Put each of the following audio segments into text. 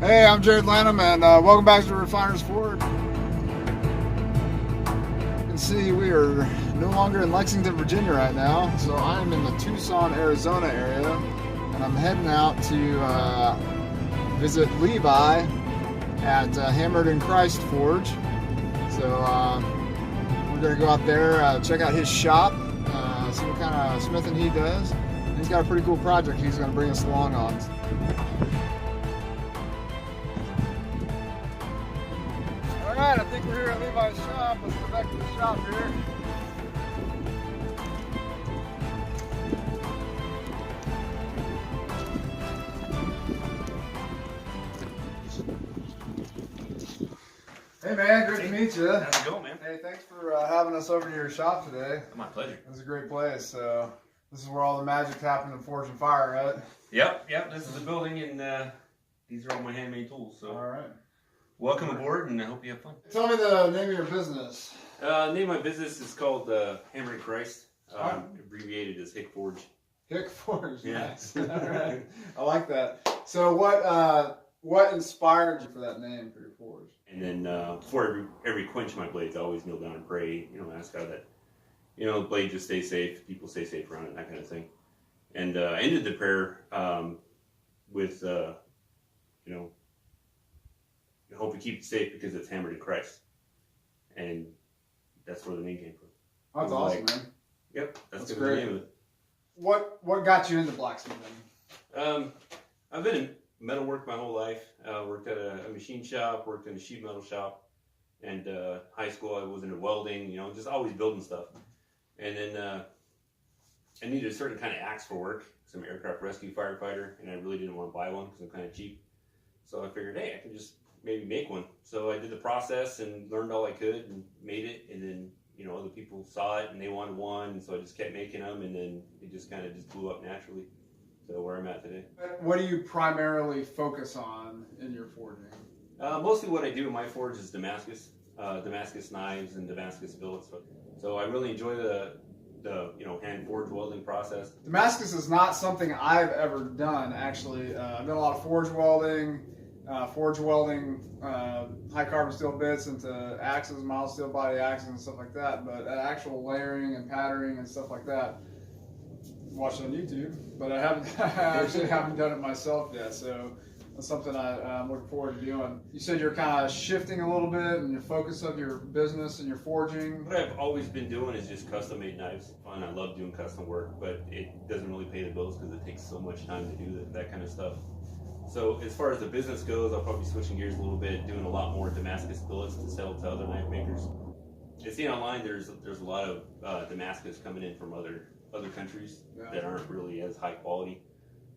Hey, I'm Jared Lanham, and welcome back to Refiners Ford. You can see we are no longer in Lexington, Virginia right now, so I'm in the Tucson, Arizona area, and I'm heading out to visit Levi at Hammered in Christ Forge. So we're going to go out there, check out his shop, see what kind of smithing he does. He's got a pretty cool project he's going to bring us along on. Alright, I think we're here at Levi's shop. Let's go back to the shop here. Hey man, great to meet you. How's it going, man? Hey, thanks for having us over to your shop today. My pleasure. It's a great place. So this is where all the magic happened in Forge and Fire, right? Yep. This is the building, and these are all my handmade tools. So, all right. Welcome aboard, and I hope you have fun. Tell me the name of your business. Name of my business is called Hammered in Christ, abbreviated as Hick Forge. Hick Forge. Yeah. Nice. All right. I like that. So what inspired you for that name for your forge? And then before every quench my blades, I always kneel down and pray. Ask God that the blade just stays safe, people stay safe around it, that kind of thing. And I ended the prayer with I hope you keep it safe because it's hammered in Christ. And that's where the name came from. That's awesome, man. Yep, that's great. The name of it. What got you into blacksmithing? I've been in metalwork my whole life. Worked at a machine shop, worked in a sheet metal shop. And high school I was into welding, just always building stuff. And then I needed a certain kind of axe for work. I'm an aircraft rescue firefighter, and I really didn't want to buy one because I'm kind of cheap. So I figured, hey, I can just maybe make one. So I did the process and learned all I could and made it. And then, other people saw it and they wanted one. And so I just kept making them, and then it just kind of blew up naturally. So where I'm at today. What do you primarily focus on in your forging? Mostly what I do in my forge is Damascus. Damascus knives and Damascus billets. So I really enjoy the hand forge welding process. Damascus is not something I've ever done, actually. I've done a lot of forge welding, high carbon steel bits into axes, mild steel body axes and stuff like that, but actual layering and patterning and stuff like that, watched on YouTube, but I actually haven't done it myself yet, so that's something I'm looking forward to doing. You said you're kind of shifting a little bit in the focus of your business and your forging. What I've always been doing is just custom made knives. Fun. I love doing custom work, but it doesn't really pay the bills because it takes so much time to do that kind of stuff. So as far as the business goes, I'll probably be switching gears a little bit, doing a lot more Damascus billets to sell to other knife makers. I see online there's a lot of Damascus coming in from other countries that aren't really as high quality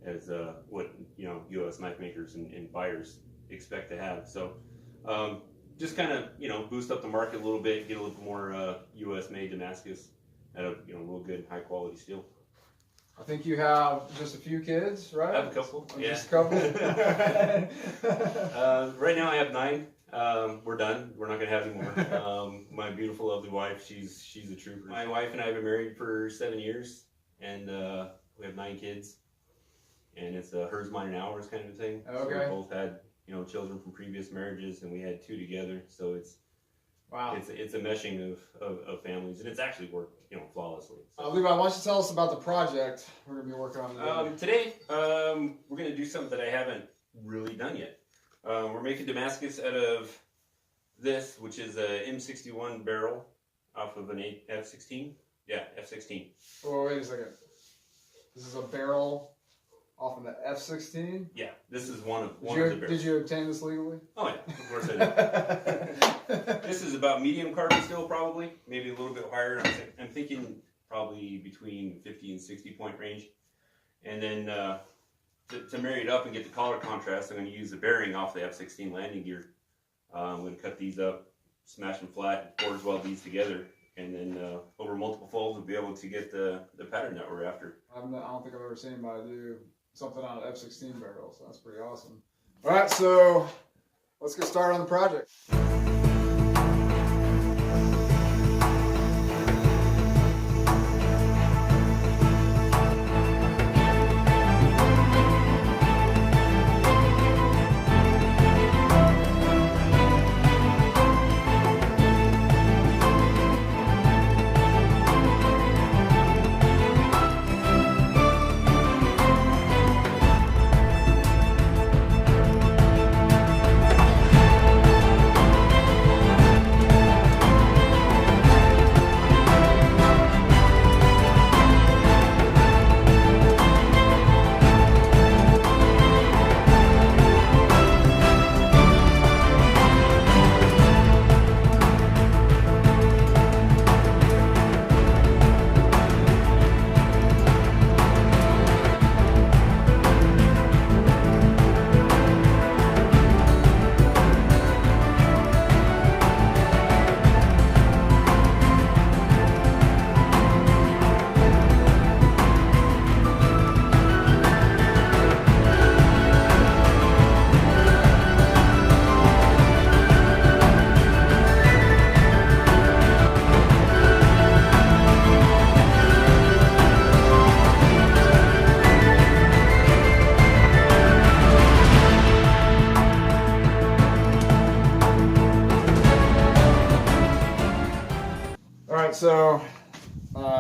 as what U.S. knife makers and buyers expect to have. So just kind of boost up the market a little bit, get a little more U.S. made Damascus at a real good high quality steel. I think you have just a few kids, right? I have a couple. Yeah. Just a couple. Right now I have 9. We're done. We're not gonna have any more. My beautiful, lovely wife, she's a trooper. My wife and I have been married for 7 years, and we have 9 kids. And it's a hers, mine, and ours kind of a thing. Okay. So we both had children from previous marriages, and we had 2 together. So it's a meshing of families, and it's actually worked flawlessly. So. Levi, why don't you tell us about the project we're gonna be working on today? Today, we're gonna do something that I haven't really done yet. We're making Damascus out of this, which is a M61 barrel off of an F-16. Yeah, F-16. Oh, wait a second. This is a barrel off of the F-16? Yeah, this is one of the barrels. Did you obtain this legally? Oh yeah, of course I did. This is about medium carbon steel, probably, maybe a little bit higher. I'm thinking probably between 50 and 60 point range. And then to marry it up and get the color contrast, I'm going to use the bearing off the F-16 landing gear. I'm going to cut these up, smash them flat, and forge weld these together. And then over multiple folds, we'll be able to get the pattern that we're after. I don't think I've ever seen anybody do something on an F-16 barrel, so that's pretty awesome. All right, so let's get started on the project.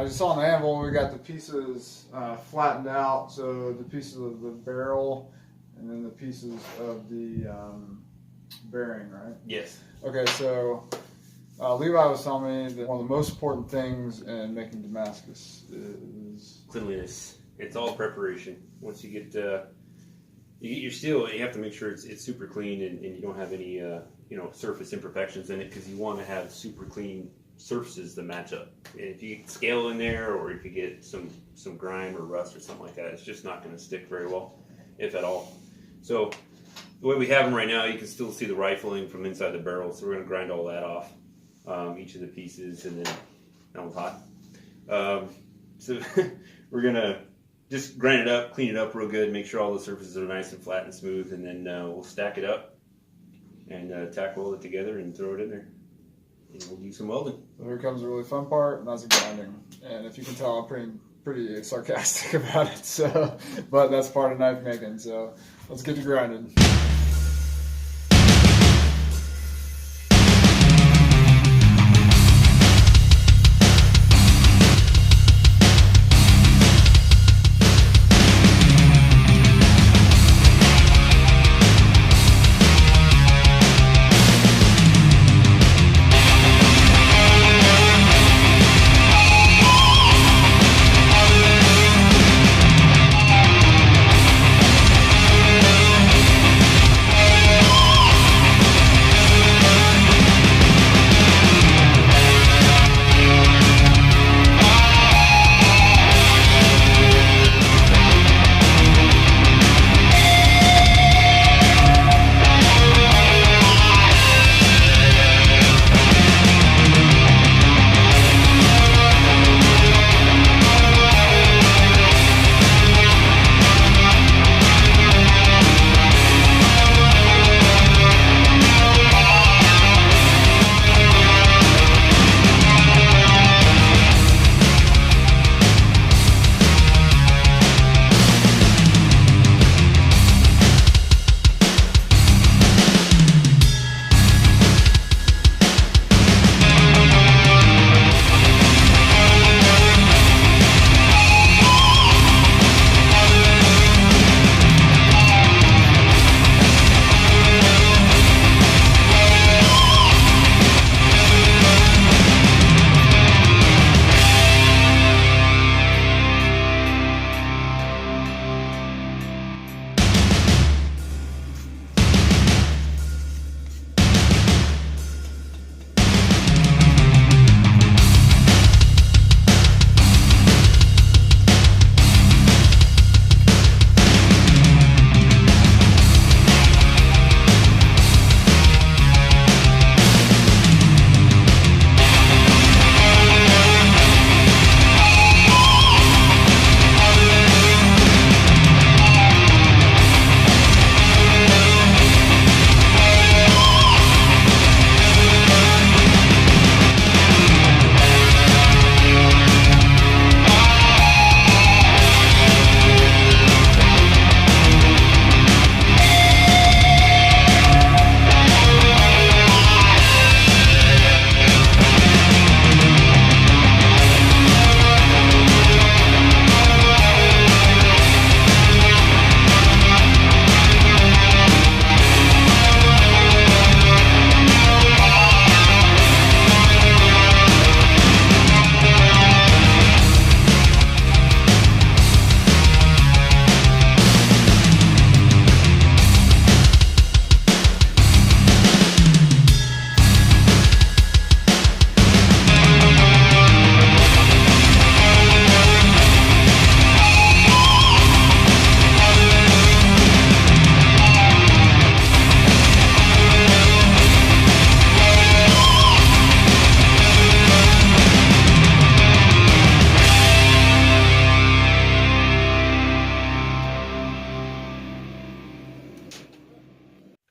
as you saw on the anvil, we got the pieces flattened out. So the pieces of the barrel and then the pieces of the bearing, right? Yes. Okay, so Levi was telling me that one of the most important things in making Damascus is cleanliness. It's all preparation. Once you get your steel, you have to make sure it's super clean and you don't have any surface imperfections in it, because you want to have super clean surfaces that match up. If you get scale in there, or if you get some grime or rust or something like that, it's just not going to stick very well, if at all. So the way we have them right now, you can still see the rifling from inside the barrel. So we're going to grind all that off, each of the pieces, and then that one's hot. So we're going to just grind it up, clean it up real good, make sure all the surfaces are nice and flat and smooth, and then we'll stack it up and tack weld it together and throw it in there. And we'll do some welding. So here comes the really fun part, and that's the grinding. And if you can tell, I'm pretty sarcastic about it. So, but that's part of knife making. So let's get to grinding.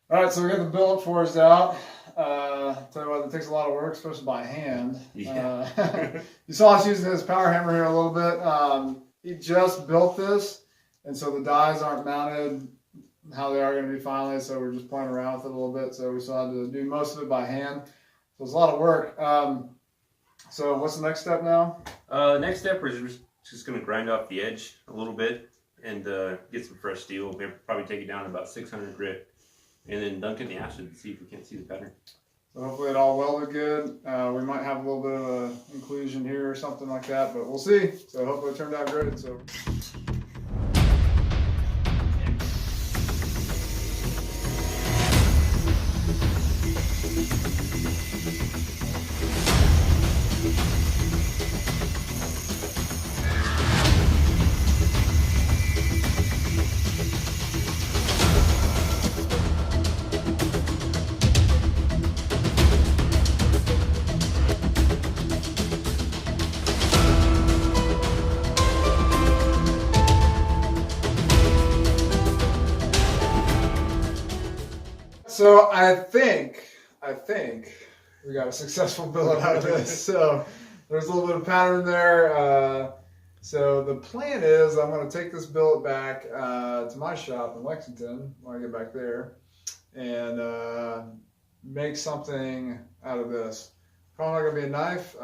All right, so we got the billet forged out. Tell you what, it takes a lot of work, especially by hand. Yeah. You saw us using this power hammer here a little bit. He just built this, and so the dies aren't mounted how they are going to be finally, so we're just playing around with it a little bit. So we still had to do most of it by hand. So it's a lot of work. So what's the next step now? Next step is just going to grind off the edge a little bit and get some fresh steel. We'll probably take it down to about 600 grit and then dunk it in the acid to see if we can't see the pattern. So hopefully it all welded good. We might have a little bit of an inclusion here or something like that, but we'll see. So hopefully it turned out great. So. So I think we got a successful billet out of this. So there's a little bit of pattern there. So the plan is I'm going to take this billet back to my shop in Lexington when I get back there and make something out of this. Probably not going to be a knife.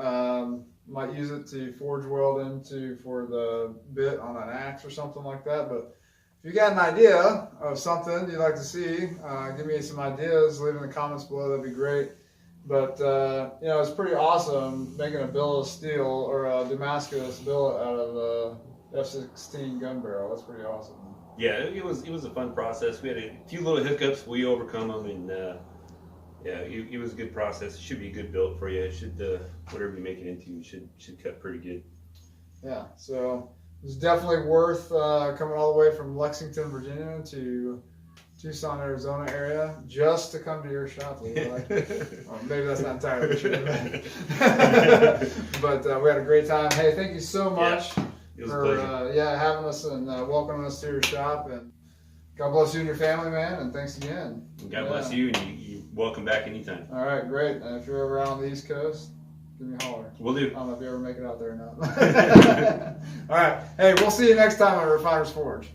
Might use it to forge weld into for the bit on an axe or something like that. But if you got an idea of something you'd like to see, give me some ideas, leave in the comments below, that'd be great. But, you know, it's pretty awesome making a billet of steel or a Damascus billet out of a F-16 gun barrel. That's pretty awesome. Yeah, it was a fun process. We had a few little hiccups, we overcome them, and yeah, it was a good process. It should be a good build for you. It should, whatever you make it into, should cut pretty good. Yeah, so it's definitely worth coming all the way from Lexington, Virginia to Tucson, Arizona area just to come to your shop, Levi. Well, maybe that's not entirely true. But we had a great time. Hey, thank you so much for having us and welcoming us to your shop. And God bless you and your family, man. And thanks again. God bless you, and you're welcome back anytime. All right, great. And if you're ever out on the East Coast, give me a holler. Will do. I don't know if you ever make it out there or not. All right. Hey, we'll see you next time on Refiner's Forge.